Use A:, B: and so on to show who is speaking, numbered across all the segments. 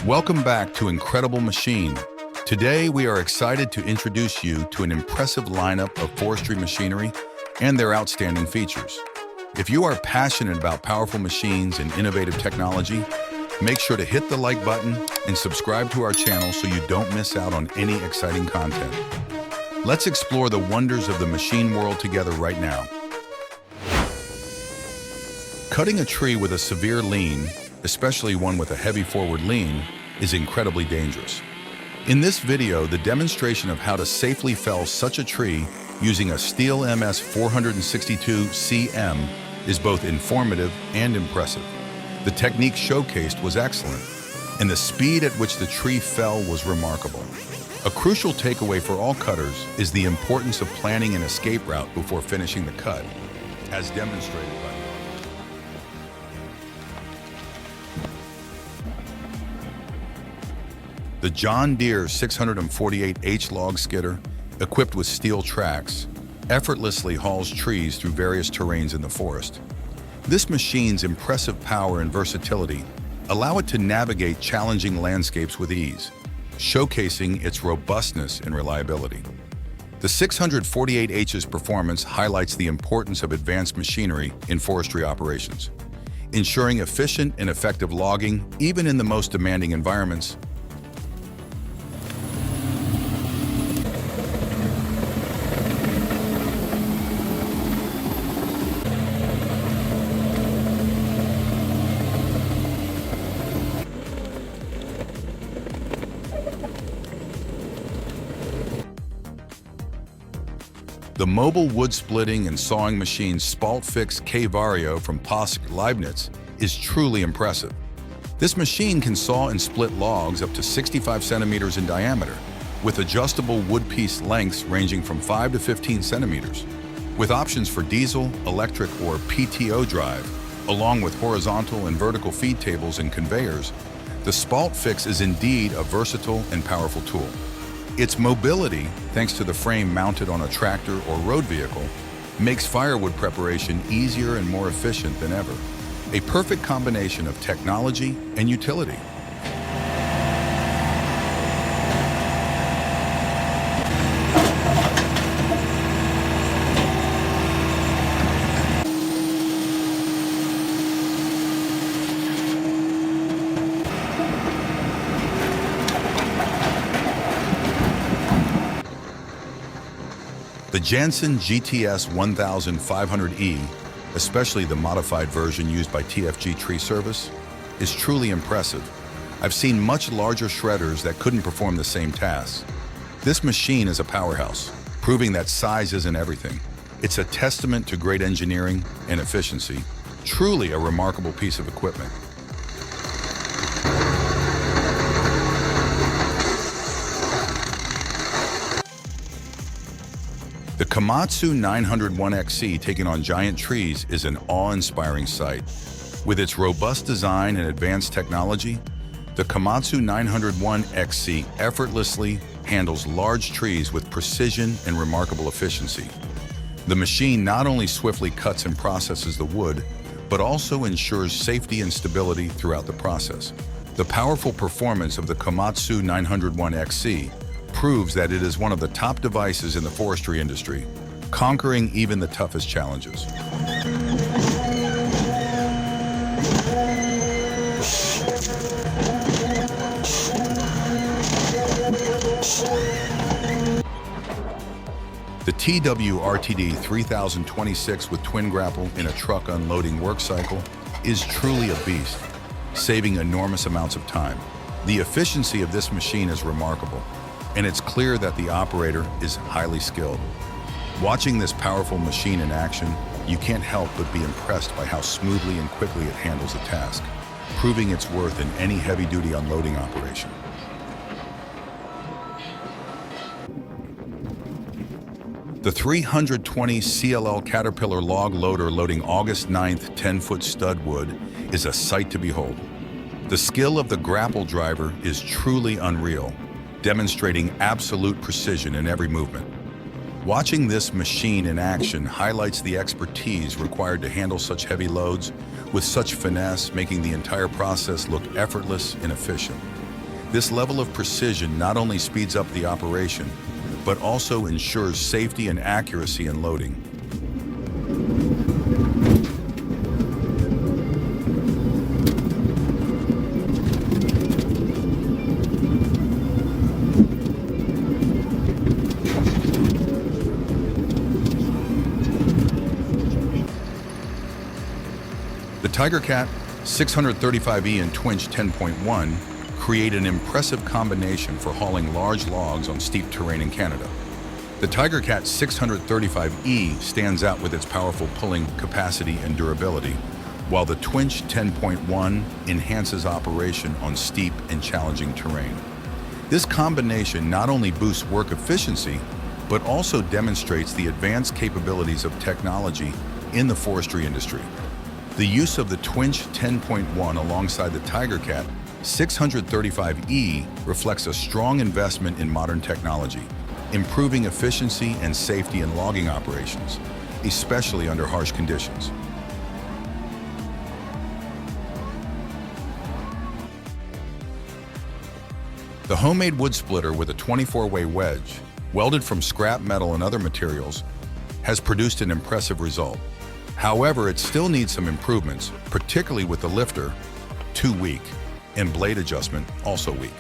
A: Welcome back to Incredible Machine. Today we are excited to introduce you to an impressive lineup of forestry machinery and their outstanding features. If you are passionate about powerful machines and innovative technology, make sure to hit the like button and subscribe to our channel so you don't miss out on any exciting content. Let's explore the wonders of the machine world together right now. Cutting a tree with a severe lean, especially one with a heavy forward lean, is incredibly dangerous. In this video, the demonstration of how to safely fell such a tree using a Steel MS 462 CM is both informative and impressive. The technique showcased was excellent, and the speed at which the tree fell was remarkable. A crucial takeaway for all cutters is the importance of planning an escape route before finishing the cut, as demonstrated by the John Deere 648H log skidder, equipped with steel tracks, effortlessly hauls trees through various terrains in the forest. This machine's impressive power and versatility allow it to navigate challenging landscapes with ease, showcasing its robustness and reliability. The 648H's performance highlights the importance of advanced machinery in forestry operations, ensuring efficient and effective logging even in the most demanding environments. The mobile wood splitting and sawing machine SpaltFix K Vario from Posk Leibniz is truly impressive. This machine can saw and split logs up to 65 centimeters in diameter, with adjustable wood piece lengths ranging from 5 to 15 centimeters. With options for diesel, electric, or PTO drive, along with horizontal and vertical feed tables and conveyors, the SpaltFix is indeed a versatile and powerful tool. Its mobility, thanks to the frame mounted on a tractor or road vehicle, makes firewood preparation easier and more efficient than ever. A perfect combination of technology and utility. The Janssen GTS 1500E, especially the modified version used by TFG Tree Service, is truly impressive. I've seen much larger shredders that couldn't perform the same tasks. This machine is a powerhouse, proving that size isn't everything. It's a testament to great engineering and efficiency, truly a remarkable piece of equipment. The Komatsu 901XC taking on giant trees is an awe-inspiring sight. With its robust design and advanced technology, the Komatsu 901XC effortlessly handles large trees with precision and remarkable efficiency. The machine not only swiftly cuts and processes the wood, but also ensures safety and stability throughout the process. The powerful performance of the Komatsu 901XC proves that it is one of the top devices in the forestry industry, conquering even the toughest challenges. The TWRTD 3026 with twin grapple in a truck unloading work cycle is truly a beast, saving enormous amounts of time. The efficiency of this machine is remarkable, and it's clear that the operator is highly skilled. Watching this powerful machine in action, you can't help but be impressed by how smoothly and quickly it handles a task, proving its worth in any heavy-duty unloading operation. The 320 CLL Caterpillar log loader loading August 9th 10-foot stud wood is a sight to behold. The skill of the grapple driver is truly unreal, demonstrating absolute precision in every movement. Watching this machine in action highlights the expertise required to handle such heavy loads with such finesse, making the entire process look effortless and efficient. This level of precision not only speeds up the operation, but also ensures safety and accuracy in loading. The TigerCat 635E and Twinch 10.1 create an impressive combination for hauling large logs on steep terrain in Canada. The TigerCat 635E stands out with its powerful pulling capacity and durability, while the Twinch 10.1 enhances operation on steep and challenging terrain. This combination not only boosts work efficiency, but also demonstrates the advanced capabilities of technology in the forestry industry. The use of the Twinch 10.1 alongside the TigerCat 635E reflects a strong investment in modern technology, improving efficiency and safety in logging operations, especially under harsh conditions. The homemade wood splitter with a 24-way wedge, welded from scrap metal and other materials, has produced an impressive result. However, it still needs some improvements, particularly with the lifter, too weak, and blade adjustment, also weak.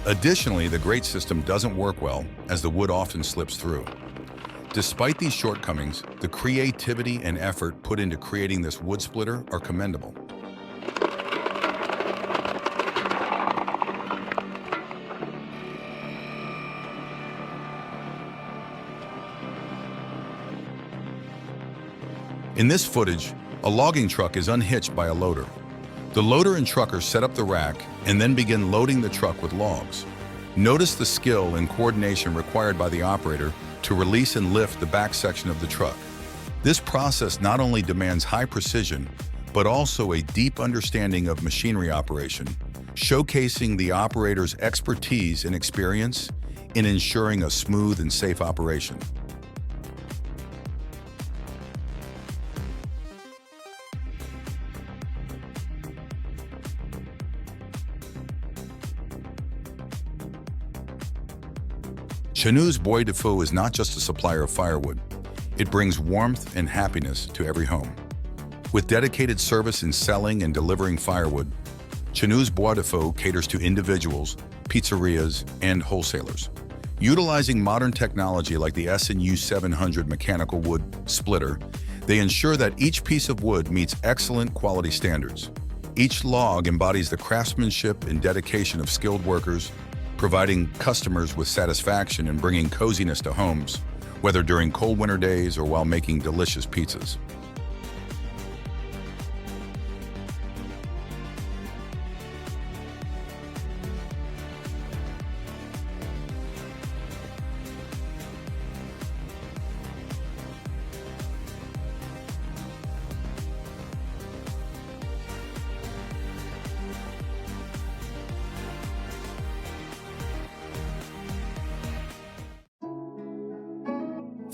A: Additionally, the grate system doesn't work well, as the wood often slips through. Despite these shortcomings, the creativity and effort put into creating this wood splitter are commendable. In this footage, a logging truck is unhitched by a loader. The loader and trucker set up the rack and then begin loading the truck with logs. Notice the skill and coordination required by the operator to release and lift the back section of the truck. This process not only demands high precision, but also a deep understanding of machinery operation, showcasing the operator's expertise and experience in ensuring a smooth and safe operation. Chenoo's Bois de Feu is not just a supplier of firewood. It brings warmth and happiness to every home. With dedicated service in selling and delivering firewood, Chenoo's Bois de Feu caters to individuals, pizzerias, and wholesalers. Utilizing modern technology like the S&U 700 mechanical wood splitter, they ensure that each piece of wood meets excellent quality standards. Each log embodies the craftsmanship and dedication of skilled workers, providing customers with satisfaction and bringing coziness to homes, whether during cold winter days or while making delicious pizzas.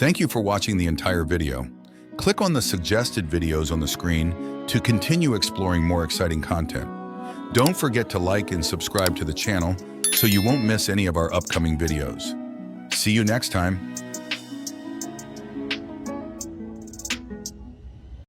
A: Thank you for watching the entire video. Click on the suggested videos on the screen to continue exploring more exciting content. Don't forget to like and subscribe to the channel so you won't miss any of our upcoming videos. See you next time.